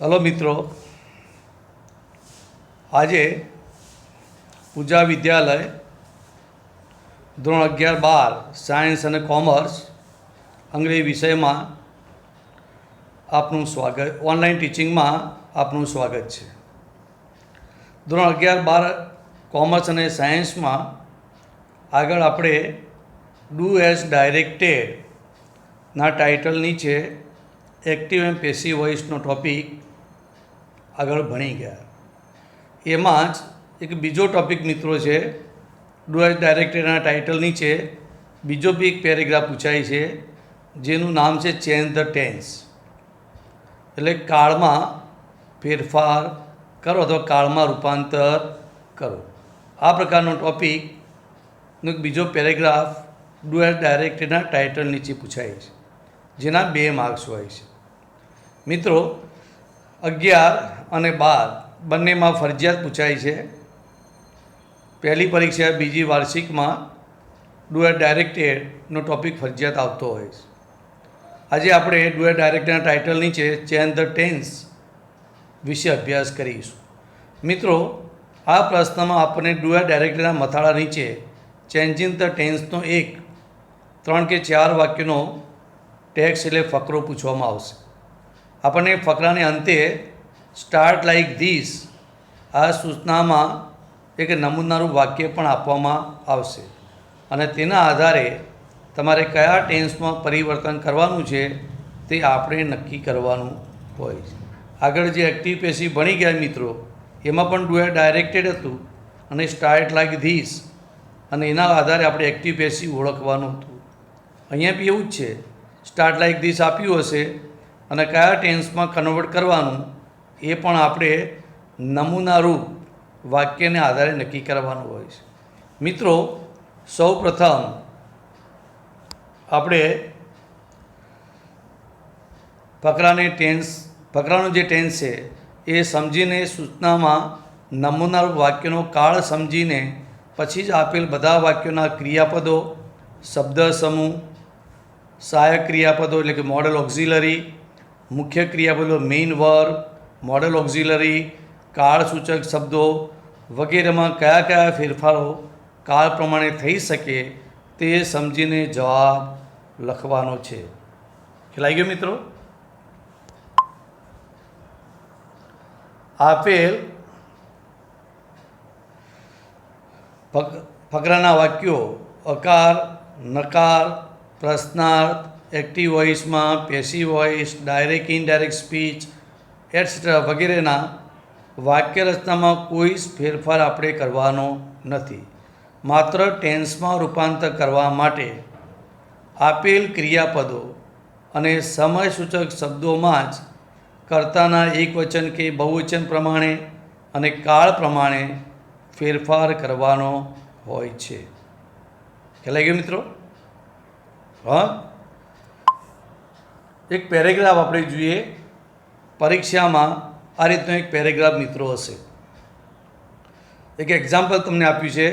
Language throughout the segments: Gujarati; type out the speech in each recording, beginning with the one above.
હલો મિત્રો, આજે પૂજા વિદ્યાલય ધોરણ 11-12 સાયન્સ અને કોમર્સ અંગ્રેજી વિષયમાં આપનું સ્વાગત, ઓનલાઈન ટીચિંગમાં આપનું સ્વાગત છે. ધોરણ 11-12 કોમર્સ અને સાયન્સમાં આગળ આપણે ડુ એઝ ડાયરેક્ટેડના ટાઇટલ નીચે એક્ટિવ એન્ડ પેસિવ વોઇસનો ટૉપિક આગળ ભણી ગયા. એમાં જ એક બીજો ટૉપિક મિત્રો છે, ડુ એઝ ડાયરેક્ટેડના ટાઇટલ નીચે બીજો બી એક પેરેગ્રાફ પૂછાય છે, જેનું નામ છે ચેન્જ ધ ટેન્સ, એટલે કાળમાં ફેરફાર કરો અથવા કાળમાં રૂપાંતર કરો. આ પ્રકારનો ટૉપિકનો એક બીજો પેરેગ્રાફ ડુ એઝ ડાયરેક્ટેડના ટાઇટલ નીચે પૂછાય છે, જેના 2 માર્ક્સ હોય છે. મિત્રો, 11 અને 12 બંનેમાં ફરજિયાત પૂછાય છે. પહેલી પરીક્ષા, બીજી વાર્ષિકમાં ડુ એઝ ડાયરેક્ટેડનો ટૉપિક ફરજિયાત આવતો હોય છે. આજે આપણે ડુ એઝ ડાયરેક્ટેડના ટાઇટલ નીચે ચેન્જ ધ ટેન્સ વિશે અભ્યાસ કરીશું. મિત્રો, આ પ્રશ્નમાં આપણને ડુ એઝ ડાયરેક્ટેડના મથાળા નીચે ચેન્જિંગ ધ ટેન્સનો 3 કે 4 વાક્યનો ટેક્સ્ટ એટલે ફકરો પૂછવામાં આવશે. આપણને ફકરાને અંતે સ્ટાર્ટ લાઇક ધીસ આ સૂચનામાં એક નમૂનારૂપ વાક્ય પણ આપવામાં આવશે, અને તેના આધારે તમારે કયા ટેન્સમાં પરિવર્તન કરવાનું છે તે આપણે નક્કી કરવાનું હોય છે. આગળ જે એક્ટિવ પેસિવ ભણી ગયા મિત્રો, એમાં પણ ડુ એઝ ડાયરેક્ટેડ હતું અને સ્ટાર્ટ લાઇક ધીસ, અને એના આધારે આપણે એક્ટિવ પેસિવ ઓળખવાનું હતું. અહીંયા બી એવું જ છે, સ્ટાર્ટ લાઇક ધીસ આપ્યું હશે અને કયા ટેન્સમાં કન્વર્ટ કરવાનું એ પણ આપણે નમૂનારૂપ વાક્યને આધારે નક્કી કરવાનું હોય છે. મિત્રો, સૌ પ્રથમ આપણે ફકરાનો જે ટેન્સ છે એ સમજીને સૂચનામાં નમૂનારૂપ વાક્યનો કાળ સમજીને પછી જ આપેલ બધા વાક્યોના ક્રિયાપદો, શબ્દ સમૂહ, સહાયક ક્રિયાપદો એટલે કે મોડલ ઓક્ઝિલરી, મુખ્ય ક્રિયાપદો મેઇન વર્બ, મોડલ ઓક્ઝિલરી, કાળસૂચક શબ્દો વગેરેમાં કયા કયા ફેરફારો કાળ પ્રમાણે થઈ શકે તે સમજીને જવાબ લખવાનો છે. ખ્યાલ આવી ગયો મિત્રો? આપેલ ફકરાના વાક્યો અકાર, નકાર, પ્રશ્નાર્થ, એક્ટિવ વોઇસમાં, passive voice, direct indirect speech etcetera વગેરેના વાક્ય રચનામાં કોઈ જ ફેરફાર આપણે કરવાનો નથી. માત્ર ટેન્સમાં રૂપાંતર કરવા માટે આપેલ ક્રિયાપદો અને સમયસૂચક શબ્દોમાં જ કર્તાના એકવચન કે બહુવચન પ્રમાણે અને કાળ પ્રમાણે ફેરફાર કરવાનો હોય છે. ખ્યાલ આવી ગયો મિત્રો? એક પેરેગ્રાફ આપણે જોઈએ. પરીક્ષામાં આ રીતનો એક પેરેગ્રાફ મિત્રો હશે. એક એક્ઝામ્પલ તમને આપ્યું છે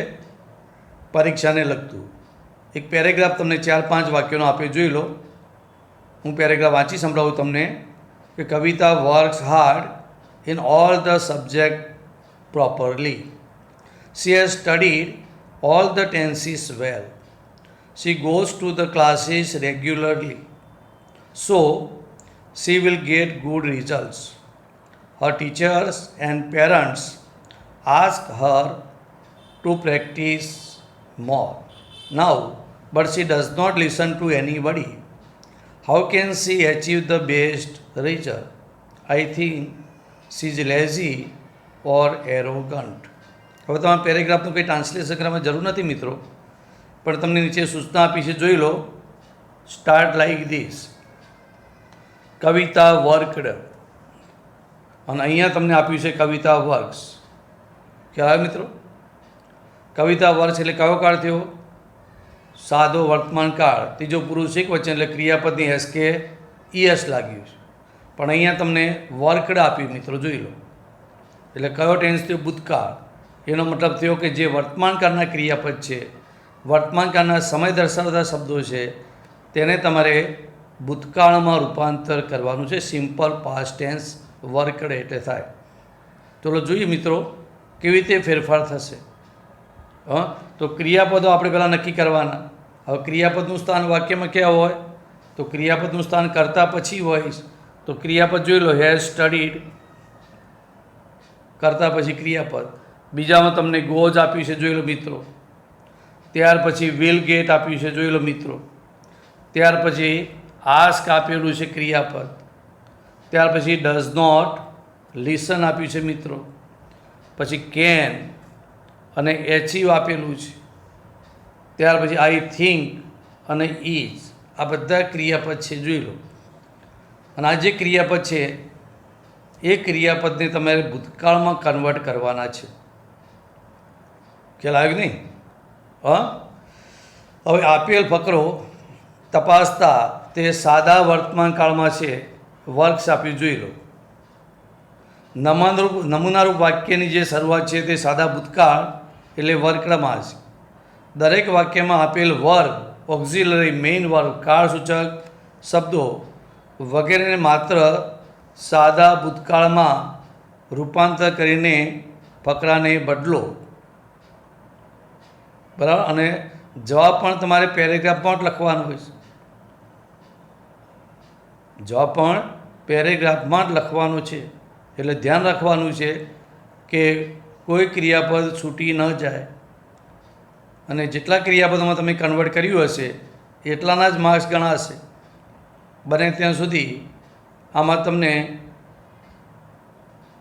પરીક્ષાને લગતું. એક પેરેગ્રાફ તમને 4-5 વાક્યોનો આપ્યો, જોઈ લો. હું પેરેગ્રાફ વાંચી સંભળાવું તમને કે Kavita works hard in all the subject properly. She has studied all the tenses well. She goes to the classes regularly, so she will get good results. Her teachers and parents ask her to practice more now, but she does not listen to anybody. How can she achieve the best result? I think she is lazy or arrogant. હવે તમારે પેરેગ્રાફનું કંઈ ટ્રાન્સલેશન કરવાની જરૂર નથી મિત્રો, પણ તમને નીચે સૂચના આપી છે, જોઈ લો. Start like this, Kavita worked, અને અહીંયા તમને આપ્યું છે કવિતા વર્ક્સ. ખ્યાલ મિત્રો? કવિતા વર્ક્સ એટલે કયો કાળ થયો? સાદો વર્તમાન કાળ. ત્રીજો પુરુષ એકવચન એટલે ક્રિયાપદની એસ કે ઈએસ લાગ્યું છે, પણ અહીંયા તમને વર્કડ આપ્યું મિત્રો, જોઈ લો. એટલે કયો ટેન્સ થયો? ભૂતકાળ. એનો મતલબ થયો કે જે વર્તમાન કાળના ક્રિયાપદ છે, વર્તમાન કાળના સમય દર્શાવતા શબ્દો છે, તેને તમારે ભૂતકાળમાં રૂપાંતર કરવાનું છે, સિમ્પલ પાસ્ટ ટેન્સ વરકડે એટલે થાય. ચલો જોઈએ મિત્રો કેવી રીતે ફેરફાર થશે. તો ક્રિયાપદો આપણે પહેલાં નક્કી કરવાના. હવે ક્રિયાપદનું સ્થાન વાક્યમાં ક્યાં હોય? તો ક્રિયાપદનું સ્થાન કરતાં પછી હોય. તો ક્રિયાપદ જોઈ લો, હેઝ સ્ટડીડ, કરતાં પછી ક્રિયાપદ. બીજામાં તમને ગોઝ આપ્યું છે, જોઈ લો મિત્રો. ત્યાર પછી વિલ ગેટ આપ્યું છે, જોઈ લો મિત્રો. ત્યાર પછી આસ્ક આપેલું છે ક્રિયાપદ. ત્યાર પછી ડઝ નોટ લિસન આપ્યું છે મિત્રો. પછી કેન અને એચિવ આપેલું છે. ત્યાર પછી આઈ થિંક અને ઇઝ, આ બધા ક્રિયાપદ છે, જોઈ લો. અને આ જે ક્રિયાપદ છે એ ક્રિયાપદને તમારે ભૂતકાળમાં કન્વર્ટ કરવાના છે. ખ્યાલ આવ્યો નહીં? હવે આપેલ ફકરો તપાસતા તે સાદા વર્તમાન કાળમાં છે. વર્ક્સ આપ્યું, જોઈ લો. નમૂનારૂપ વાક્યની જે શરૂઆત છે તે સાદા ભૂતકાળ એટલે વર્કમાં છે. દરેક વાક્યમાં આપેલ વર્ગ, ઓક્ઝિલરી, મેઇન વર્ગ, કાળસૂચક શબ્દો વગેરેને માત્ર સાદા ભૂતકાળમાં રૂપાંતર કરીને ફકરાને બદલો. બરાબર. અને જવાબ પણ તમારે પેરેગ્રાફમાં જ લખવાનો હોય છે. જવાબ પણ પેરેગ્રાફમાં જ લખવાનો છે. એટલે ધ્યાન રાખવાનું છે કે કોઈ ક્રિયાપદ છૂટી ન જાય. અને જેટલા ક્રિયાપદોમાં તમે કન્વર્ટ કર્યું હશે એટલાના જ માર્ક્સ ગણાશે. બને ત્યાં સુધી આમાં તમને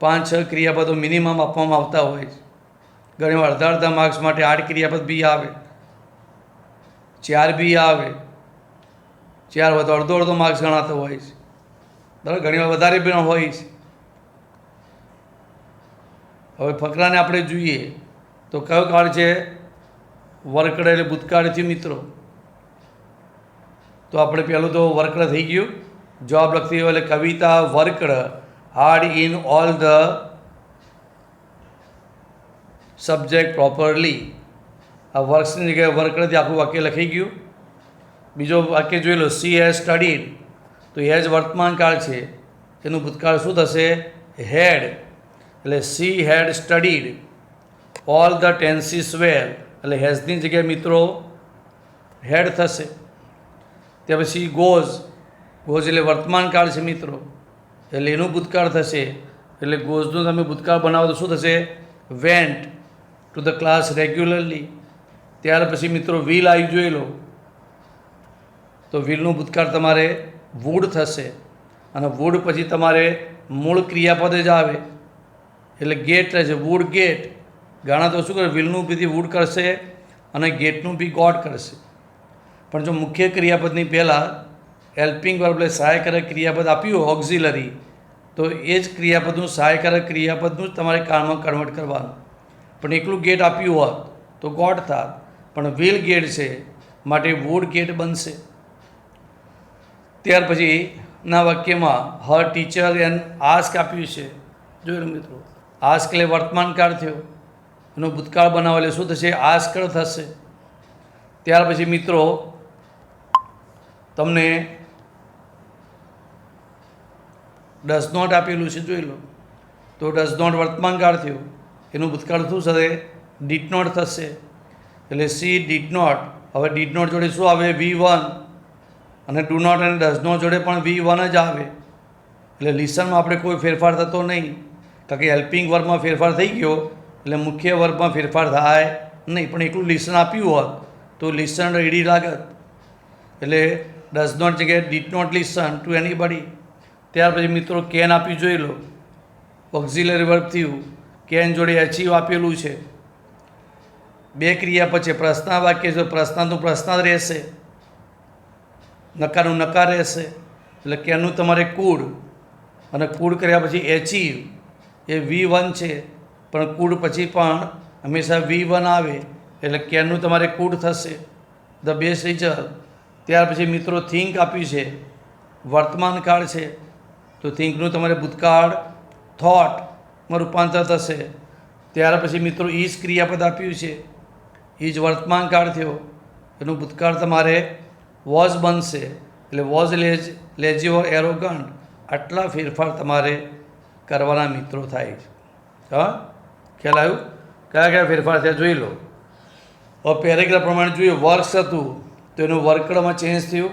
5-6 ક્રિયાપદો મિનિમમ આપવામાં આવતા હોય છે. ઘણીવાર અડધા માર્ક્સ માટે 8 ક્રિયાપદ બી આવે, 4 બી આવે, 4 વધુ અડધો માર્ક્સ ગણાતો હોય છે. બરાબર. ઘણીવાર વધારે પણ હોય છે. હવે ફકરાને આપણે જોઈએ તો કયો કાળ છે? વર્કડ એટલે ભૂતકાળથી મિત્રો. તો આપણે પહેલું તો વર્કડ થઈ ગયું. જવાબ લખતી હોય એટલે Kavita worked hard in all the subject properly. આ વર્ક્સની જગ્યાએ વર્કડથી આખું વાક્ય લખી ગયું. બીજો વાક્ય જોઈ લો, સી હેઝ સ્ટડીડ. તો હેઝ વર્તમાન કાળ છે, એનું ભૂતકાળ શું થશે? હેડ. એટલે she had studied all the tenses well, એટલે હેઝની જગ્યાએ મિત્રો હેડ થશે. ત્યાર પછી ગોઝ. ગોઝ એટલે વર્તમાન કાળ છે મિત્રો, એટલે એનું ભૂતકાળ થશે. એટલે ગોઝનું તમે ભૂતકાળ બનાવો તો શું થશે? Went to the class regularly. ત્યાર પછી મિત્રો વિલ આવી, જોઈ લો. તો વિલનું ભૂતકાળ તમારે વુડ થશે. અને વુડ પછી તમારે મૂળ ક્રિયાપદ જ આવે એટલે ગેટ રહેશે. Would get. ઘણા તો શું કરે, વિલનું બી વુડ કરશે અને ગેટનું બી ગોટ કરશે. પણ જો મુખ્ય ક્રિયાપદની પહેલાં હેલ્પિંગ વર્બ એટલે સહાયકારક ક્રિયાપદ આપ્યું હોય ઓક્ઝિલરી, તો એ જ ક્રિયાપદનું સહાયકારક ક્રિયાપદનું જ તમારે કાળમાં કન્વર્ટ કરવાનું. પણ એકલું ગેટ આપ્યું હોત તો ગોટ થાત. પણ વિલ ગેટ છે માટે વુડ ગેટ બનશે. ત્યાર પછીના વાક્યમાં હર ટીચર એન્ડ આસ્ક આપ્યું છે, જોઈ લો મિત્રો. આસ્ક એટલે વર્તમાન કાળ થયો, એનો ભૂતકાળ બનાવો એટલે શું થશે? આસ્કળ થશે. ત્યાર પછી મિત્રો તમને ડઝ નોટ આપેલું છે, જોઈ લો. તો ડઝ નોટ વર્તમાન કાળ થયો, એનું ભૂતકાળ શું થશે? ડીડ નોટ થશે. એટલે સી ડીડ નોટ. હવે ડીડ નોટ જોડે શું આવે? V1. અને ડુ નોટ અને ડઝ નોટ જોડે પણ V1 જ આવે. એટલે લિસનમાં આપણે કોઈ ફેરફાર થતો નહીં, કારણ કે હેલ્પિંગ વર્બમાં ફેરફાર થઈ ગયો એટલે મુખ્ય વર્બમાં ફેરફાર થાય નહીં. પણ એકલું લિસન આપ્યું હોત તો લિસન રેડી લાગત. એટલે ડઝ નોટ જગ્યાએ did not listen to anybody. ત્યાર પછી મિત્રો કેન આપ્યું, જોઈ લો. ઓક્ઝિલરી વર્બ થયું. કેન જોડે એચિવ આપેલું છે. 2 ક્રિયાપદ છે. પ્રશ્ન વાક્ય છે, પ્રશ્નનું પ્રશ્ન જ રહેશે, નકારનું નકાર રહેશે. એટલે કેનનું તમારે કુડ, અને કુડ કર્યા પછી એચિવ એ V1 છે, પણ કુડ પછી પણ હંમેશા V1 આવે એટલે કેનનું તમારે કુડ થશે. The best teacher. ત્યાર પછી મિત્રો થિંક આપ્યું છે, વર્તમાન કાળ છે, તો થિંકનું તમારે ભૂતકાળ થોટમાં રૂપાંતર થશે. ત્યાર પછી મિત્રો ઇઝ ક્રિયાપદ આપ્યું છે, ઇઝ વર્તમાન કાળ થયો, એનું ભૂતકાળ તમારે વોઝ બનશે. એટલે વોઝ લેઝી ઓર એરોગન્ટ. આટલા ફેરફાર તમારે કરવાના મિત્રો થાય છે. હા, ખ્યાલ આવ્યું? કયા કયા ફેરફાર થયા જોઈ લો. હવે પેરેગ્રાફ પ્રમાણે જોઈએ. વર્ક્સ હતું તો એનું વર્કડમાં ચેન્જ થયું.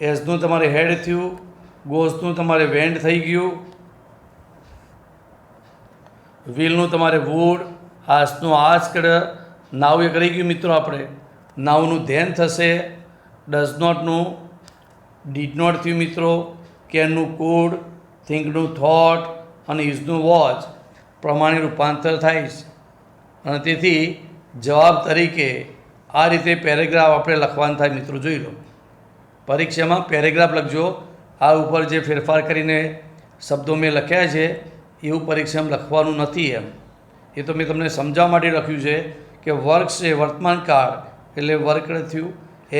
એઝનું તમારે હેડ થયું. ગોઝનું તમારે વેન્ટ થઈ ગયું. વિલનું તમારે વુડ. આસ્કનું આસ્કડ. નાવ એ કરી ગયું મિત્રો આપણે. નાવનું ધેન થશે. ડઝ નોટનું ડીડ નોટ થયું મિત્રો. કેનનું કુડ. થિંકનું થોટ અને ઇઝનું વોચ પ્રમાણે રૂપાંતર થાય છે. અને તેથી જવાબ તરીકે આ રીતે પેરેગ્રાફ આપણે લખવાનું થાય મિત્રો. જોઈ લો, પરીક્ષામાં પેરેગ્રાફ લખજો. આ ઉપર જે ફેરફાર કરીને શબ્દો મેં લખ્યા છે એવું પરીક્ષામાં લખવાનું નથી. એમ એ તો મેં તમને સમજાવવા માટે લખ્યું છે કે વર્ક છે વર્તમાન કાળ એટલે વર્કડ થયું.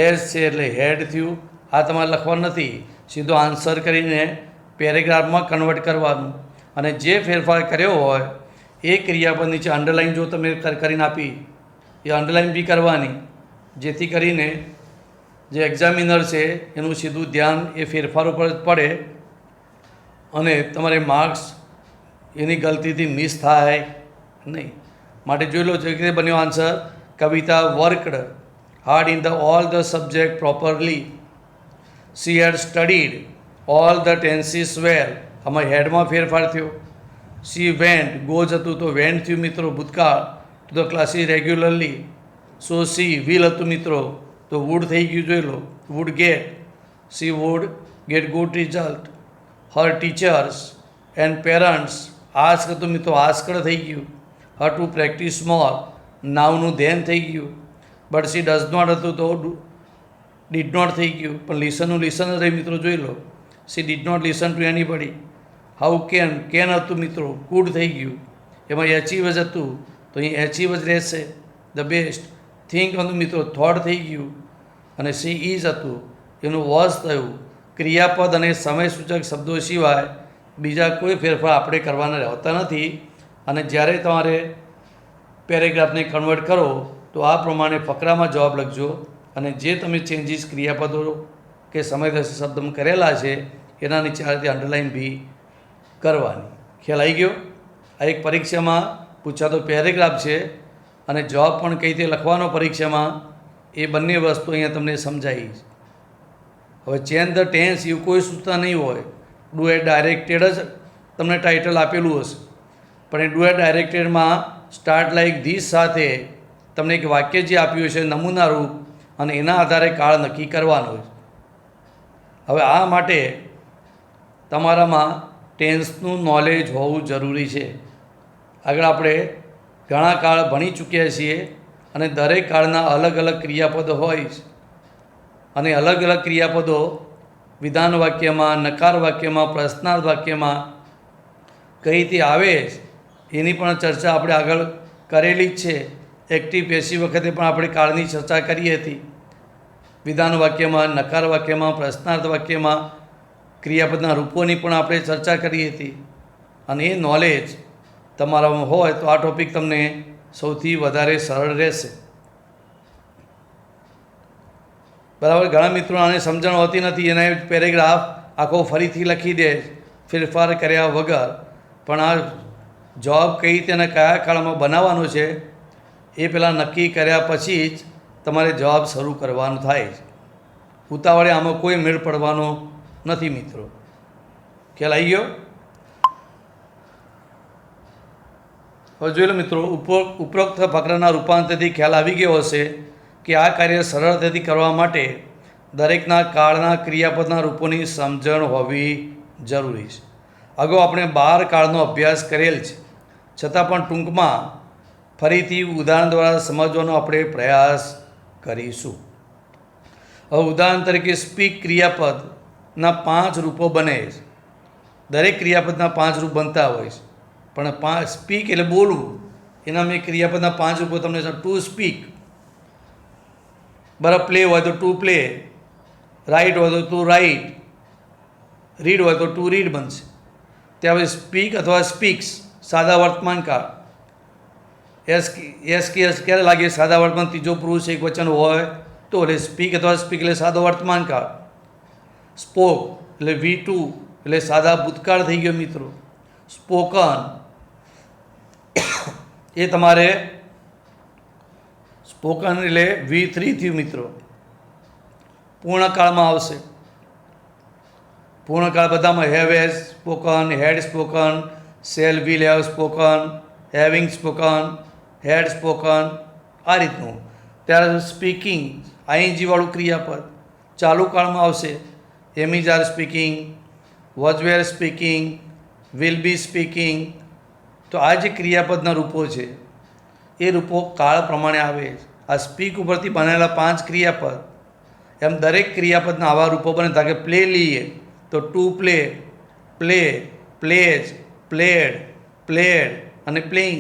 એઝ છે એટલે હેડ થયું. આ તમારે લખવાનું નથી. સીધો આન્સર કરીને પેરેગ્રાફમાં કન્વર્ટ કરવાનું. અને જે ફેરફાર કર્યો હોય એ ક્રિયાપદ નીચે અંડરલાઇન જો તમે કરીને આપી એ અંડરલાઇન બી કરવાની, જેથી કરીને જે એક્ઝામિનર છે એનું સીધું ધ્યાન એ ફેરફાર ઉપર જ પડે અને તમારે માર્ક્સ એની ગલતીથી મિસ થાય નહીં. માટે જોઈ લો જે રીતે બન્યો answer. Kavita worked hard in all the subject properly. She had studied all the tenses well. આમાં હેડમાં ફેરફાર થયો. સી વેન્ટ ગોઝ હતું તો વેન્ટ થયું મિત્રો ભૂતકાળ, to the classes regularly. So she will હતું મિત્રો તો વુડ થઈ ગયું. જોઈ લો, would get. She would get good result. Her teachers and parents ask હતું મિત્રો આસ્કડ થઈ ગયું. હર ટુ પ્રેક્ટિસ મોર નાવનું ધ્યાન થઈ ગયું. બટ સી ડઝ નોટ હતું તો ડીડ નોટ થઈ ગયું. પણ લિસનનું લિસન જ રહી મિત્રો. જોઈ લો, she did not listen to anybody. How can હતું મિત્રો કુડ થઈ ગયું. એમાં એચીવ જ હતું તો અહીં એચીવ જ રહેશે. ધ બેસ્ટ થિંક હતું મિત્રો થોટ થઈ ગયું. અને સી ઇઝ હતું એનું વોઝ થયું. ક્રિયાપદ અને સમયસૂચક શબ્દો સિવાય બીજા કોઈ ફેરફાર આપણે કરવાના રહેતા નથી. અને જ્યારે તમારે પેરેગ્રાફને કન્વર્ટ કરો તો આ પ્રમાણે ફકરામાં જવાબ લખજો. અને જે તમે ચેન્જીસ ક્રિયાપદો કે સમયદર્શક શબ્દમાં કરેલા છે એના નીચે આ રીતે અંડરલાઇન બી કરવાની. ખ્યાલ આવી ગયો? આ એક પરીક્ષામાં પૂછાતો પેરેગ્રાફ છે અને જવાબ પણ કઈ રીતે લખવાનો પરીક્ષામાં એ બંને વસ્તુ અહીંયા તમને સમજાવી. હવે ચેન્જ ધ ટેન્સ એવું કોઈ સૂચના નહીં હોય. ડુ એ ડાયરેક્ટેડ જ તમને ટાઇટલ આપેલું હશે, પણ એ ડુ એ ડાયરેક્ટેડમાં સ્ટાર્ટ લાઇક ધીસ સાથે તમને એક વાક્ય જે આપ્યું છે નમૂનારૂપ અને એના આધારે કાળ નક્કી કરવાનો છે. હવે આ માટે તમારામાં ટેન્સનું નોલેજ હોવું જરૂરી છે. આગળ આપણે ઘણા કાળ ભણી ચૂક્યા છીએ અને દરેક કાળના અલગ અલગ ક્રિયાપદો હોય છે અને અલગ અલગ ક્રિયાપદો વિધાન વાક્યમાં, નકાર વાક્યમાં, પ્રશ્નાર્થ વાક્યમાં કઈ રીતે આવે એની પણ ચર્ચા આપણે આગળ કરેલી જ છે. એક્ટિવ પેસિવ વખતે પણ આપણે કાળની ચર્ચા કરી હતી. વિધાન વાક્યમાં, નકાર વાક્યમાં, પ્રશ્નાર્થ વાક્યમાં ક્રિયાપદના રૂપોની પણ આપણે ચર્ચા કરી હતી. અને એ નોલેજ તમારામાં હોય તો આ ટૉપિક તમને સૌથી વધારે સરળ રહેશે. બરાબર. ઘણા મિત્રો આને સમજણ હોતી નથી, એના પેરેગ્રાફ આખો ફરીથી લખી દે ફેરફાર કર્યા વગર. પણ આ જવાબ કઈ રીતે અને કયા કાળમાં બનાવવાનો છે એ પહેલાં નક્કી કર્યા પછી જ તમારે જવાબ શરૂ કરવાનું થાય છે. ઉતાવળે આમાં કોઈ મેળ પડવાનો નથી મિત્રો. ખ્યાલ આવી ગયો? હવે જોઈ લો મિત્રો, ઉપરોક્ત ફકરાના રૂપાંતરથી ખ્યાલ આવી ગયો હશે કે આ કાર્ય સરળતાથી કરવા માટે દરેકના કાળના ક્રિયાપદના રૂપોની સમજણ હોવી જરૂરી છે. અગાઉ આપણે 12 કાળનો અભ્યાસ કરેલ છે, છતાં પણ ટૂંકમાં ફરીથી ઉદાહરણ દ્વારા સમજવાનો આપણે પ્રયાસ કરીશું. હવે ઉદાહરણ તરીકે સ્પીક ક્રિયાપદના 5 રૂપો બને છે. દરેક ક્રિયાપદના 5 રૂપ બનતા હોય છે, પણ સ્પીક એટલે બોલવું, એના મેં ક્રિયાપદના 5 રૂપો તમને ટુ સ્પીક. બરાબર. પ્લે હોય તો ટુ પ્લે, રાઇટ હોય તો ટુ રાઇટ, રીડ હોય તો ટુ રીડ બનશે. ત્યાં હવે સ્પીક અથવા સ્પીક્સ સાદા વર્તમાન કાળ. એસ ક્યારે લાગે? સાદા વર્તમાન ત્રીજો પુરુષ એક વચન હોય તો. એટલે સ્પીક અથવા સ્પીક એટલે સાદો વર્તમાન કાળ. સ્પોક એટલે V2 એટલે સાદા ભૂતકાળ થઈ ગયો મિત્રો. સ્પોકન એ તમારે સ્પોકન એટલે V3 થયું મિત્રો. પૂર્ણકાળમાં આવશે. પૂર્ણકાળ બધામાં have has spoken, had spoken, shall will have spoken, having spoken, had spoken, આ રીતનું. ત્યારે સ્પીકિંગ આઈએનજી વાળું ક્રિયાપદ ચાલુ કાળમાં આવશે. Am is are speaking, was were speaking, will be speaking. તો આ જે ક્રિયાપદના રૂપો છે એ રૂપો કાળ પ્રમાણે આવે. આ સ્પીક ઉપરથી બનેલા 5 ક્રિયાપદ, એમ દરેક ક્રિયાપદના આવા રૂપો બને. ધારો કે પ્લે લઈએ તો to play, play, plays, played, played અને પ્લેઇંગ.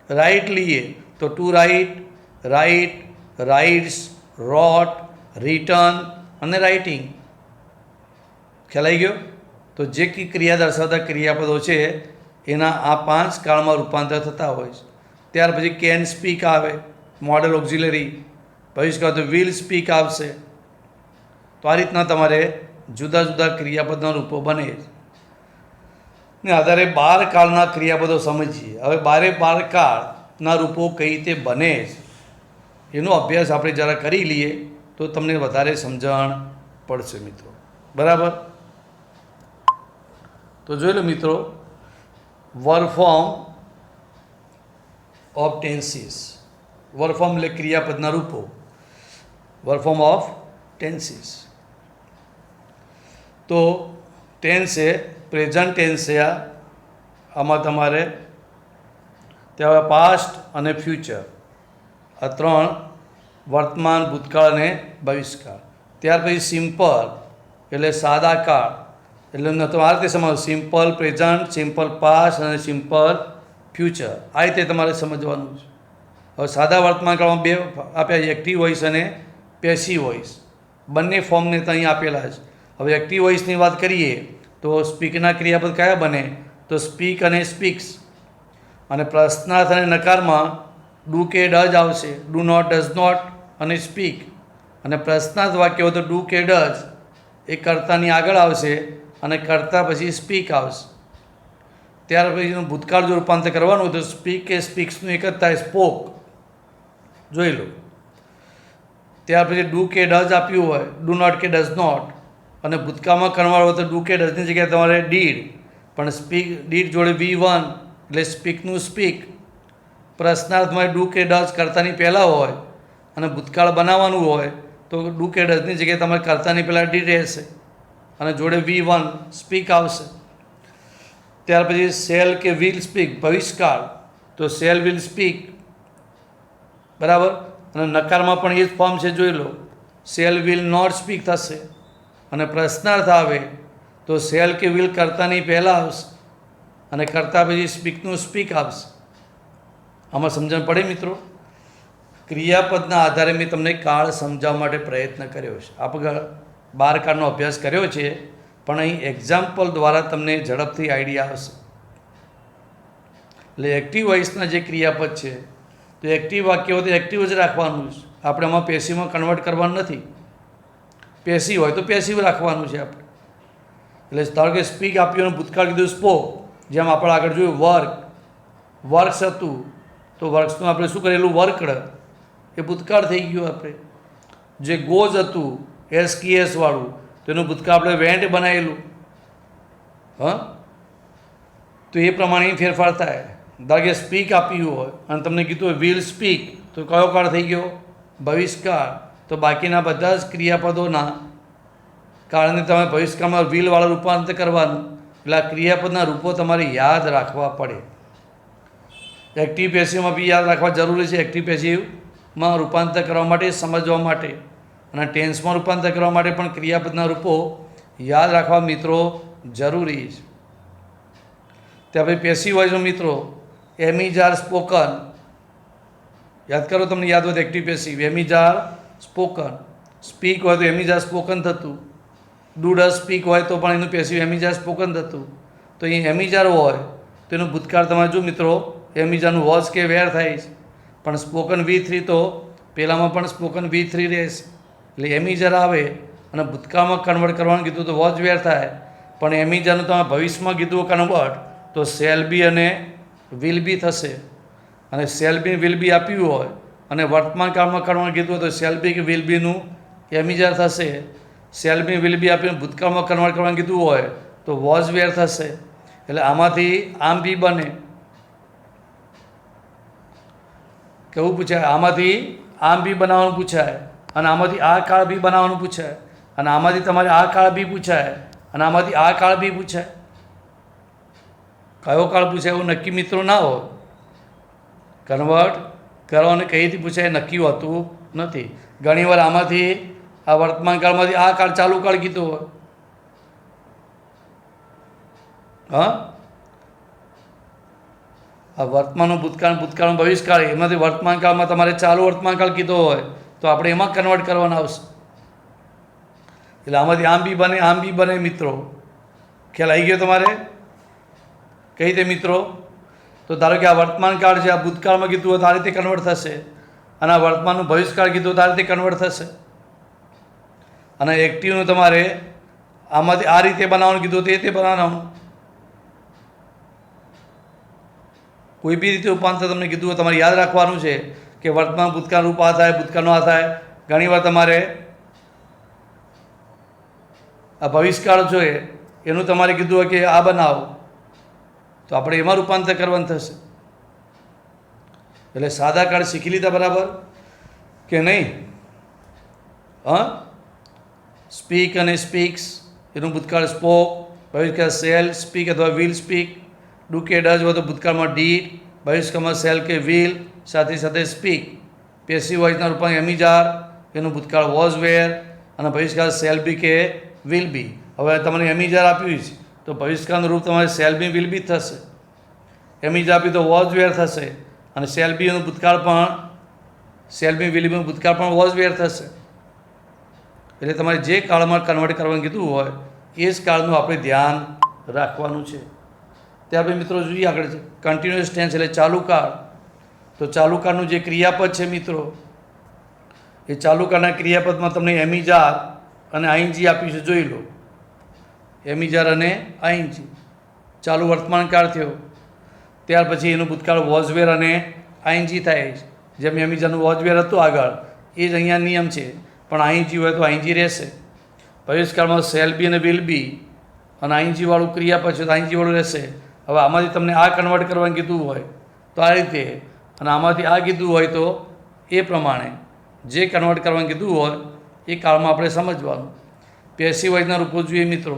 રાઇટ લઈએ તો ટુ રાઇટ, રાઇટ, રાઇટ્સ, રોટ, રિટર્ન અને રાઇટિંગ. ખ્યાલ આવી ગયો? તો જે ક્રિયા દર્શાવતા ક્રિયાપદો છે એના આ 5 કાળમાં રૂપાંતર થતા હોય છે. ત્યાર પછી કેન સ્પીક આવે, મોડલ ઓક્ઝિલરી. ભવિષ્યકાળ તો વિલ સ્પીક આવશે. તો આ રીતના તમારે જુદા જુદા ક્રિયાપદના રૂપો બને છે. ને આધારે 12 કાળના ક્રિયાપદો સમજીએ. હવે 12 કાળના રૂપો કઈ રીતે બને છે એનો અભ્યાસ આપણે જરા કરી લઈએ તો તમને વધારે સમજણ પડશે મિત્રો. બરાબર? તો જોઈ લો મિત્રો, verb form of tenses. Verb form એટલે ક્રિયાપદના રૂપો. Verb form of tenses. તો ટેન્સ છે, પ્રેઝન્ટ ટેન્સ છે. આમાં તમારે ત્યાં પાસ્ટ અને ફ્યુચર આ 3 વર્તમાન, ભૂતકાળ અને ભવિષ્યકાળ. ત્યાર પછી સિમ્પલ એટલે સાદા કાળ. એટલે તમારે આ રીતે સમજવું: સિમ્પલ પ્રેઝન્ટ, સિમ્પલ પાસ્ટ અને સિમ્પલ ફ્યુચર. આ રીતે તમારે સમજવાનું છે. હવે સાદા વર્તમાન કાળમાં 2 આપ્યા છે, એક્ટિવ વોઇસ અને પેસિવ વોઇસ. બંને ફોર્મને તો અહીં આપેલા છે. હવે એક્ટિવ વોઇસની વાત કરીએ તો સ્પીકના ક્રિયાપદ કયા બને? તો સ્પીક અને સ્પીક્સ. અને પ્રશ્નાર્થ અને નકારમાં ડુ કે ડઝ આવશે. ડુ નોટ, ડઝ નોટ અને સ્પીક. અને પ્રશ્નાર્થ વાક્ય હોય તો ડુ કે ડઝ એ કર્તાની આગળ આવશે અને કર્તા પછી સ્પીક આવશે. ત્યાર પછીનું ભૂતકાળ જો રૂપાંતર કરવાનું હોય તો સ્પીક કે સ્પીક્સનું એક જ થાય, સ્પોક. જોઈ લો. ત્યાર પછી ડુ કે ડઝ આપ્યું હોય, ડુ નોટ કે ડઝ નોટ. અને ભૂતકાળમાં કરવાનું હોય તો ડુ કે ડઝની જગ્યાએ તમારે ડીડ. પણ સ્પીક ડીડ જોડે V1 એટલે સ્પીકનું સ્પીક. પ્રશ્નાર્થમાં ડુ કે ડઝ કર્તાની પહેલાં હોય અને ભૂતકાળ બનાવવાનું હોય તો ડુ કે ડઝની જગ્યાએ તમારે કર્તાની પહેલાં ડીડ રહેશે અને જોડે V1 સ્પીક આવશે. ત્યાર પછી શેલ કે વિલ સ્પીક ભવિષ્યકાળ તો શેલ વિલ સ્પીક. બરાબર? અને નકારમાં પણ એ જ ફોર્મ છે, જોઈ લો. શેલ વિલ નોટ સ્પીક થશે. અને પ્રશ્નાર્થ આવે તો શેલ કે વિલ કર્તાની પહેલાં આવશે અને કર્તા પછી સ્પીકનું સ્પીક આવશે. આમાં સમજણ પડે મિત્રો? ક્રિયાપદના આધારે મેં તમને કાળ સમજાવવા માટે પ્રયત્ન કર્યો છે. આપણે 12 કાળનો અભ્યાસ કર્યો છે, પણ અહીં એક્ઝામ્પલ દ્વારા તમને ઝડપથી આઈડિયા આવશે. એટલે એક્ટિવ વોઇસના જે ક્રિયાપદ છે તો એક્ટિવ વાક્ય હોય તો એક્ટિવ જ રાખવાનું છે. આપણે આમાં પેસિવમાં કન્વર્ટ કરવાનું નથી. પેસિવ હોય તો પેસિવ રાખવાનું છે આપણે. એટલે ધારો કે સ્પીક આપ્યું અને ભૂતકાળ કીધું સ્પોક. જેમ આપણે આગળ જોયું વર્ક, વર્ક્સ હતું તો વર્ક્સનું આપણે શું કરેલું? વર્કડ. એ ભૂતકાળ થઈ ગયું. આપણે જે ગોઝ હતું SKS વાળું તો એનું ભૂતકાળ આપણે વેન્ટ બનાવેલું. તો એ પ્રમાણે ફેરફાર થાય. ધારો કે સ્પીક આપ્યું હોય અને તમને કીધું હોય વિલ સ્પીક તો કયો કાળ થઈ ગયો? ભવિષ્યકાળ. તો બાકીના બધા જ ક્રિયાપદોના કારણે તમે ભવિષ્યકાળમાં વિલવાળા રૂપાંતર કરવાનું. એટલે આ ક્રિયાપદના રૂપો તમારે યાદ રાખવા પડે. એક્ટિવ પેસિવમાં બી યાદ રાખવા જરૂરી છે. એક્ટિવ પેસિવમાં રૂપાંતર કરવા માટે, સમજવા માટે. અને ટેન્સમાં રૂપાંતર કરવા માટે પણ ક્રિયાપદના રૂપો યાદ રાખવા મિત્રો જરૂરી છે. ત્યાં પછી પેસિવ વોઇસમાં મિત્રો એમ ઇઝ આર સ્પોકન. યાદ કરો, તમને યાદ હોય તો active passive. Am is are spoken. Speak હોય તો એમ ઇઝ આર સ્પોકન થતું. ડુ ડઝ સ્પીક હોય તો પણ એનું passive am is are spoken થતું. તો અહીં એમ ઇઝ આર હોય તો એનું ભૂતકાળ તમારે જો મિત્રો એમ ઇઝ આરનું વોઝ કે વેર થાય છે. પણ સ્પોકન V3 તો પહેલાંમાં પણ સ્પોકન V3 રહેશે. એટલે એમ ઇઝ આર આવે અને ભૂતકાળમાં કન્વર્ટ કરવાનું કીધું તો વોઝ વેર થાય. પણ એમ ઇઝ આરનું તમે ભવિષ્યમાં કીધું કન્વર્ટ તો તો શેલ બી અને વિલ બી થશે. અને શેલ બી વિલ બી આપ્યું હોય અને વર્તમાન કાળમાં કરવાનું કીધું હોય તો શેલ બી કે વિલ બીનું એમિજાર થશે. શેલ બી વિલ બી આપીને ભૂતકાળમાં કન્વર્ટ કરવાનું કીધું હોય તો વોઝ વેર થશે. એટલે આમાંથી આમ બી બને. કેવું પૂછાય? આમાંથી આમ બી બનાવવાનું પૂછાય અને આમાંથી આ કાળ બી બનાવવાનું પૂછાય અને આમાંથી તમારે આ કાળ બી પૂછાય અને આમાંથી આ કાળ બી પૂછાય. કયો કાળ પૂછાય એવું નક્કી મિત્રો ના હોય. કન્વર્ટ કરવાનું કઈ રીતે પૂછાય નક્કી હોતું નથી. ઘણીવાર આમાંથી આ વર્તમાન કાળમાંથી આ કાળ ચાલુ કાળ કીધો હોય. હા, આ વર્તમાનનું ભૂતકાળ, ભૂતકાળનું ભવિષ્યકાળ, એમાંથી વર્તમાન કાળમાં તમારે ચાલુ વર્તમાન કાળ કીધો હોય તો આપણે એમાં કન્વર્ટ કરવાના આવશે. એટલે આમાંથી આમ બી બને, આમ બી બને મિત્રો. ખ્યાલ આવી ગયો તમારે? કઈ રીતે મિત્રો? તો ધારો કે આ વર્તમાન કાળ છે, આ ભૂતકાળમાં કીધું હોય તો આ રીતે કન્વર્ટ થશે અને આ વર્તમાનનું ભવિષ્યકાળ કીધું તો આ રીતે કન્વર્ટ થશે. અને એક્ટિવનું તમારે આમાંથી આ રીતે બનાવવાનું કીધું તો એ રીતે બનાવવાનું. કોઈ બી રીતે રૂપાંતર તમને કીધું હોય તમારે યાદ રાખવાનું છે કે વર્તમાન ભૂતકાળ રૂપ આ થાય, ભૂતકાળનો આ થાય. ઘણીવાર તમારે આ ભવિષ્યકાળ જોઈએ એનું તમારે કીધું હોય કે આ બનાવો તો આપણે એમાં રૂપાંતર કરવાનું થશે. એટલે સાદા કાળ શીખી લીધા બરાબર કે નહીં? હા, સ્પીક અને સ્પીક્સ એનું ભૂતકાળ સ્પોક, ભવિષ્યકાળ સેલ સ્પીક અથવા વિલ સ્પીક. ડુ કે ડઝ હોય તો ભૂતકાળમાં ડીડ, ભવિષ્યકાળમાં સેલ કે વિલ, સાથે સાથે સ્પીક. પેસિવ વોઇસના રૂપમાં એમિજાર, એનું ભૂતકાળ વોઝ વેર અને ભવિષ્યકાળ સેલ બી કે વિલ બી. હવે તમને એમિજાર આપ્યું છે તો ભવિષ્યકાળનું રૂપ તમારે સેલ બી વિલ બી થશે. એમિજાર આપ્યું તો વોઝ વેર થશે અને સેલ બીનું ભૂતકાળ પણ સેલ બી વિલ બીનું ભૂતકાળ પણ વોઝ વેર થશે. એટલે તમારે જે કાળમાં કન્વર્ટ કરવાનું કીધું હોય એ જ કાળનું આપણે ધ્યાન રાખવાનું છે. ત્યાર પછી મિત્રો જોઈએ આગળ છે કન્ટિન્યુઅસ ટેન્સ એટલે ચાલુ કાળ. તો ચાલુ કાળનું જે ક્રિયાપદ છે મિત્રો, એ ચાલુ કાળના ક્રિયાપદમાં તમને એમિજાર અને આઈએનજી આપ્યું છે, જોઈ લો. એમિજાર અને આઈએનજી. ચાલુ વર્તમાન કાળ થયો, ત્યાર પછી એનું ભૂતકાળ વોઝવેર અને આઈએનજી થાય છે. જેમ એમિજારનું વોઝવેર હતું આગળ એ જ અહીંયા નિયમ છે, પણ આઈએનજી હોય તો આઈએનજી રહેશે. ભવિષ્યકાળમાં સેલ બી અને વિલ બી અને આઈએનજીવાળું ક્રિયાપદ છે તો આઈએનજીવાળું રહેશે. હવે આમાંથી તમને આ કન્વર્ટ કરવાનું કીધું હોય તો આ રીતે, અને આમાંથી આ કીધું હોય તો એ પ્રમાણે જે કન્વર્ટ કરવાનું કીધું હોય એ કાળમાં આપણે સમજવાનું. પેસિવ વોઇસના રૂપો જોઈએ મિત્રો,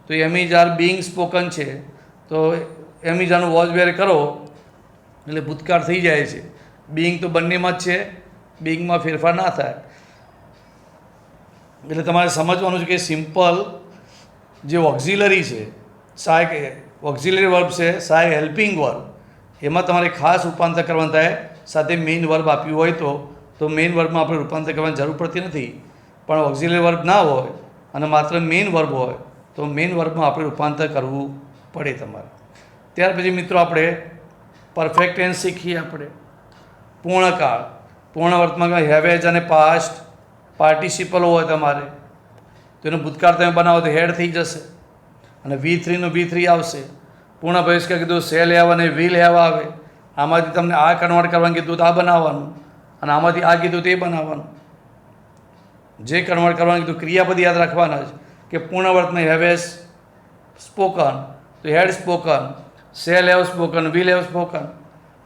તો એમિજાર બિંગ સ્પોકન છે તો એમિજારનું વોઝ વેર કરો એટલે ભૂતકાળ થઈ જાય છે. બિંગ તો બંનેમાં જ છે, બિંગમાં ફેરફાર ના થાય. એટલે તમારે સમજવાનું છે કે સિમ્પલ જે ઓક્ઝિલરી છે, સહાયક ઓક્ઝિલરી વર્બ છે, સહાયક હેલ્પિંગ વર્બ, એમાં તમારે ખાસ રૂપાંતર કરવાનું થાય. સાથે મેઇન વર્બ આપ્યું હોય તો મેઇન વર્બમાં આપણે રૂપાંતર કરવાની જરૂર પડતી નથી. પણ ઓક્ઝિલરી વર્બ ના હોય અને માત્ર મેઇન વર્બ હોય તો મેઇન વર્બમાં આપણે રૂપાંતર કરવું પડે તમારે. ત્યાર પછી મિત્રો આપણે પરફેક્ટ ટેન્સ શીખીએ. આપણે પૂર્ણકાળ, પૂર્ણ વર્તમાનમાં હેવેજ અને પાસ્ટ પાર્ટિસિપલ હોય તમારે તો એનું ભૂતકાળ તમે બનાવો તો હેડ થઈ જશે અને V3નું V3 આવશે. પૂર્ણ ભવિષ્યકાળ કીધું સેલ હેવ અને વિલ હેવ આવે. આમાંથી તમને આ કન્વર્ટ કરવાનું કીધું તો આ બનાવવાનું અને આમાંથી આ કીધું તે બનાવવાનું. જે કન્વર્ટ કરવાનું કીધું ક્રિયાપદ યાદ રાખવાના જ કે પૂર્ણ વર્તમાં હેવેઝ સ્પોકન તો had spoken, shall have spoken, will have spoken.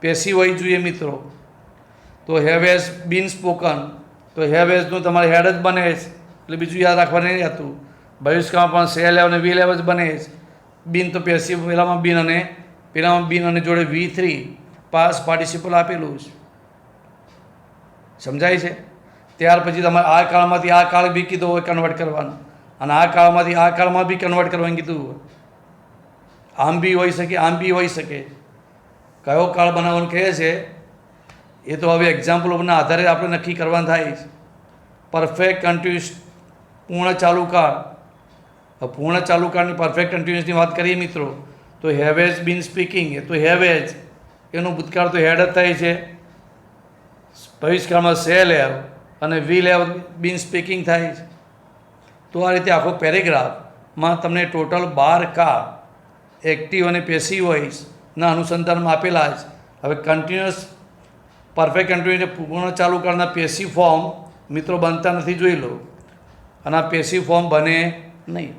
Passive voice જોઈએ મિત્રો, તો હેવેઝ બીન સ્પોકન તો હેવેઝનું તમારે હેડ જ બને છે એટલે બીજું યાદ રાખવાનું નહીં હતું. ભવિષ્યકાળમાં પણ સેલ હેવ અને વિલ હેવ જ બને છે. બીન તો પેસિવ, પહેલામાં બીન અને પેલામાં બીન અને જોડે V3 પાસ પાર્ટિસિપલ આપેલું છે. સમજાય છે? ત્યાર પછી તમારે આ કાળમાંથી આ કાળ બી કીધો હોય કન્વર્ટ કરવાનું અને આ કાળમાંથી આ કાળમાં બી કન્વર્ટ કરવાનું કીધું હોય. આમ બી હોઈ શકે, આમ બી હોઈ શકે. કયો કાળ બનાવવાનું કહે છે એ તો હવે એક્ઝામ્પલોના આધારે આપણે નક્કી કરવાનું થાય છે. પરફેક્ટ કન્ટિન્યુઅસ પૂર્ણ ચાલુ કાળ. પૂર્ણ ચાલુ કાળની પરફેક્ટ કન્ટિન્યુઅસની વાત કરીએ મિત્રો તો હેવેજ બીન સ્પીકિંગ, એ તો હેવેજ એનું ભૂતકાળ તો હેડ જ થાય છે. ભવિષ્યકાળમાં સેલ હેવ અને વિલ હેવ બીન સ્પીકિંગ થાય છે. તો આ રીતે આખો પેરેગ્રાફમાં તમને ટોટલ 12 કાળ એક્ટિવ અને પેસિવ વોઇસના અનુસંધાનમાં આપેલા જ. હવે કન્ટિન્યુઅસ પરફેક્ટ કન્ટિન્યુઅસ પૂર્ણ ચાલુ કરનાર પેસિવ ફોર્મ મિત્રો બનતા નથી, જોઈ લો. અને આ પેસિવ ફોર્મ બને નહીં,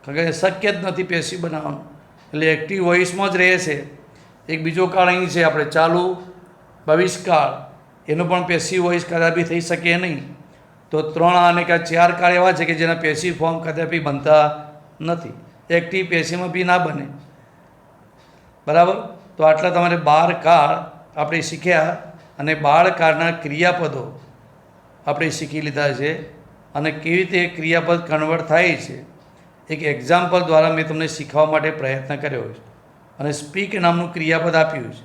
કારણ કે શક્ય જ નથી પેસિવ બનાવવાનું. એટલે એક્ટિવ વોઇસમાં જ રહે છે. એક બીજો કાળ અહીં છે આપણે ચાલુ ભવિષ્યકાળ, એનો પણ પેસિવ વોઇસ કદાપી થઈ શકે નહીં. તો 3 અને 4 કાળ એવા છે કે જેના પેસિવ ફોર્મ કદાપી બનતા નથી. એક્ટિવ પેસિવમાં બી ના બને. બરાબર. તો આટલા તમારે 12 કાળ આપણે શીખ્યા અને 12 કાળના ક્રિયાપદો આપણે શીખી લીધા છે અને કેવી રીતે ક્રિયાપદ કન્વર્ટ થાય છે એક એક્ઝામ્પલ દ્વારા મેં તમને શીખવા માટે પ્રયત્ન કર્યો છે. અને સ્પીક નામનું ક્રિયાપદ આપ્યું છે.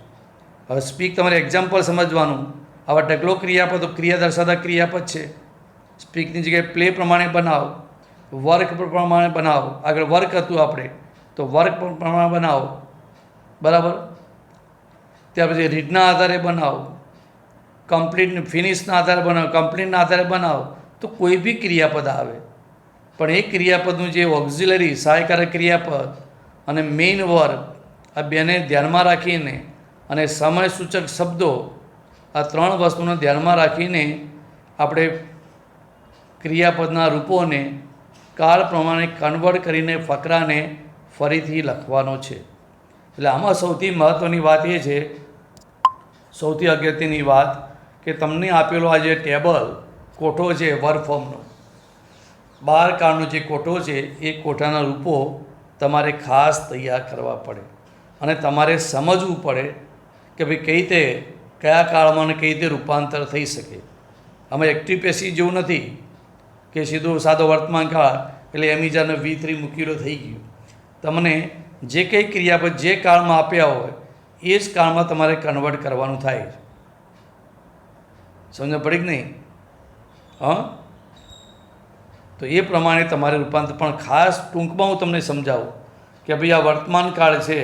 હવે સ્પીક તમારે એક્ઝામ્પલ સમજવાનું. આવા ઢગલો ક્રિયાપદો ક્રિયા દર્શાવતા ક્રિયાપદ છે. સ્પીકની જગ્યાએ પ્લે પ્રમાણે બનાવો, વર્ક પ્રમાણે બનાવો. આગળ વર્ક હતું આપણે તો વર્ક પ્રમાણે બનાવો. બરાબર. ત્યાર પછી રીડના આધારે બનાવો, કમ્પ્લીટ ફિનિશના આધારે બનાવો, કમ્પ્લીટના આધારે બનાવો. તો કોઈ બી ક્રિયાપદ આવે, પણ એ ક્રિયાપદનું જે ઓક્ઝિલરી સહાયકારક ક્રિયાપદ અને મેઇન વર્ક આ બેને ધ્યાનમાં રાખીને અને સમય સૂચક શબ્દો આ 3 વસ્તુને ધ્યાનમાં રાખીને આપણે ક્રિયાપદના રૂપોને કાળ પ્રમાણે કન્વર્ટ કરીને ફકરાને ફરીથી લખવાનો છે. એટલે આમાં સૌથી મહત્ત્વની વાત એ છે, સૌથી અગત્યની વાત કે તમને આપેલો આ જે ટેબલ કોઠો છે વર્ક ફોર્મનો, 12 કાળનો જે કોઠો છે એ કોઠાના રૂપો તમારે ખાસ તૈયાર કરવા પડે અને તમારે સમજવું પડે કે ભાઈ કઈ રીતે કયા કાળમાં અને કઈ રીતે રૂપાંતર થઈ શકે. આમાં એક્ટિવ પેસિવ જેવું નથી કે સીધું સાદો વર્તમાન કાળ એટલે એમિજાને V3 મૂકી લો થઈ ગયું. તમને જે કંઈ ક્રિયાપદ જે કાળમાં આપ્યા હોય એ જ કાળમાં તમારે કન્વર્ટ કરવાનું થાય. સમજ પડી કે નહીં? હા. તો એ પ્રમાણે તમારે રૂપાંતર, પણ ખાસ ટૂંકમાં હું તમને સમજાવું કે ભાઈ આ વર્તમાન કાળ છે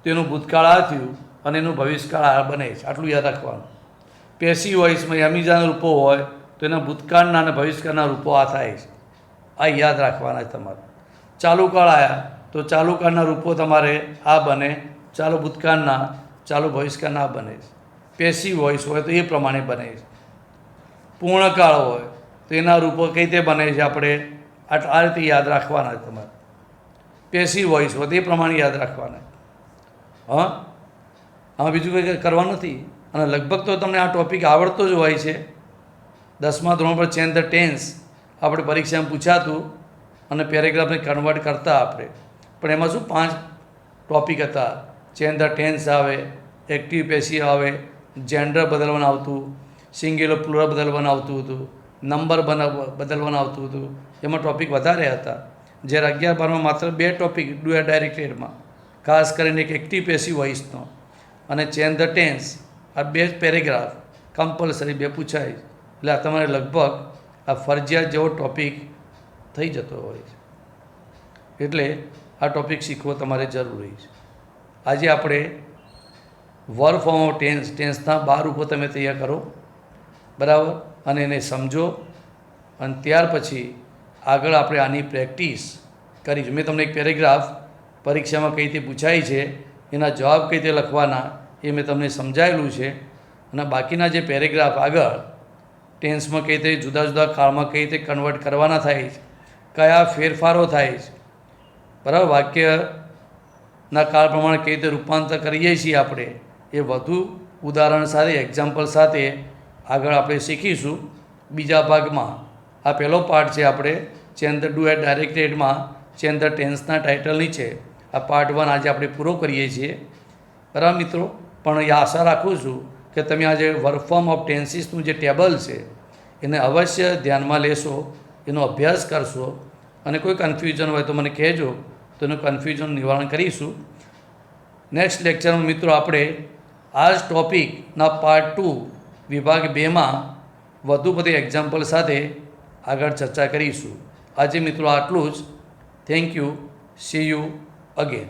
તો એનું ભૂતકાળ આ થયું અને એનું ભવિષ્યકાળ આ બને છે, આટલું યાદ રાખવાનું. પેસિવ વોઇસમાં અમીજાના રૂપો હોય તો એના ભૂતકાળના અને ભવિષ્યકાળના રૂપો આ થાય છે, આ યાદ રાખવાના છે તમારે. ચાલુ કાળ આવ્યા તો ચાલુ કાળના રૂપો તમારે આ બને, ચાલુ ભૂતકાળના, ચાલુ ભવિષ્યકાળના આ બને છે. પેસિવ વોઇસ હોય તો એ પ્રમાણે બને છે. પૂર્ણકાળ હોય તો એના રૂપો કઈ રીતે બને છે આપણે આ રીતે યાદ રાખવાના છે તમારે. પેસિવ વોઇસ હોય તો એ પ્રમાણે યાદ રાખવાના. હા, આમાં બીજું કંઈ કરવાનું નથી. અને લગભગ તો તમને આ ટૉપિક આવડતો જ હોય છે. 10મા ધોરણ પર ચેન્જ ધ ટેન્સ આપણે પરીક્ષામાં પૂછાતું અને પેરેગ્રાફને કન્વર્ટ કરતા આપણે. પણ એમાં શું 5 ટૉપિક હતા. ચેન્જ ધ ટેન્સ આવે, એક્ટિવ પેસિવ આવે, જેન્ડર બદલવાનું આવતું, સિંગ્યુલર પ્લુરલ બદલવાનું આવતું હતું, નંબર બદલવાનું આવતું હતું. એમાં ટૉપિક વધારે હતા. જ્યારે 11-12માં માત્ર 2 ટૉપિક ડુ એટ ડાયરેક્ટેડમાં, ખાસ કરીને એક એક્ટિવ પેસિવ વોઇસનો અને ચેન્જ ધ ટેન્સ, આ 2 પેરેગ્રાફ કમ્પલસરી 2 પૂછાય. એટલે આ તમારે લગભગ આ ફરજિયાત જેવો ટૉપિક થઈ જતો હોય છે. એટલે આ ટૉપિક શીખવો તમારે જરૂરી છે. આજે આપણે વર્ક ફોર્મ ઓફ ટેન્સ, ટેન્સના 12 રૂપો તમે તૈયાર કરો, બરાબર, અને એને સમજો અને ત્યાર પછી આગળ આપણે આની પ્રેક્ટિસ કરીશું. મેં તમને એક પેરેગ્રાફ પરીક્ષામાં કઈ રીતે પૂછાય છે એના જવાબ કઈ રીતે લખવાના એ મેં તમને સમજાયેલું છે. અને બાકીના જે પેરેગ્રાફ આગળ ટેન્સમાં કઈ રીતે જુદા જુદા કાળમાં કઈ રીતે કન્વર્ટ કરવાના થાય છે, કયા ફેરફારો થાય છે, બરાબર, વાક્યના કાળ પ્રમાણે કઈ રીતે રૂપાંતર કરીએ છીએ આપણે, એ વધુ ઉદાહરણ સાથે એક્ઝામ્પલ સાથે આગળ આપણે શીખીશું બીજા ભાગમાં. આ પહેલો પાર્ટ છે આપણે ચેન્જ ધ ડુ એટ ડાયરેક્ટેડમાં ચેન્જ ધ ટેન્સના ટાઇટલ નીચે આ પાર્ટ 1 આજે આપણે પૂરો કરીએ છીએ. બરાબર મિત્રો. પણ એ આશા રાખું છું કે તમે આજે વર્ક ફોર્મ ઓફ ટેન્સીસનું જે ટેબલ છે એને અવશ્ય ધ્યાનમાં લેશો, એનો અભ્યાસ કરશો અને કોઈ કન્ફ્યુઝન હોય તો મને કહેજો, તો એનું કન્ફ્યુઝન નિવારણ કરીશું. નેક્સ્ટ લેક્ચરમાં મિત્રો આપણે આ જ ટૉપિકના પાર્ટ 2 વિભાગ 2માં વધુ બધી એક્ઝામ્પલ સાથે આગળ ચર્ચા કરીશું. આજે મિત્રો આટલું જ. Thank you. C you again.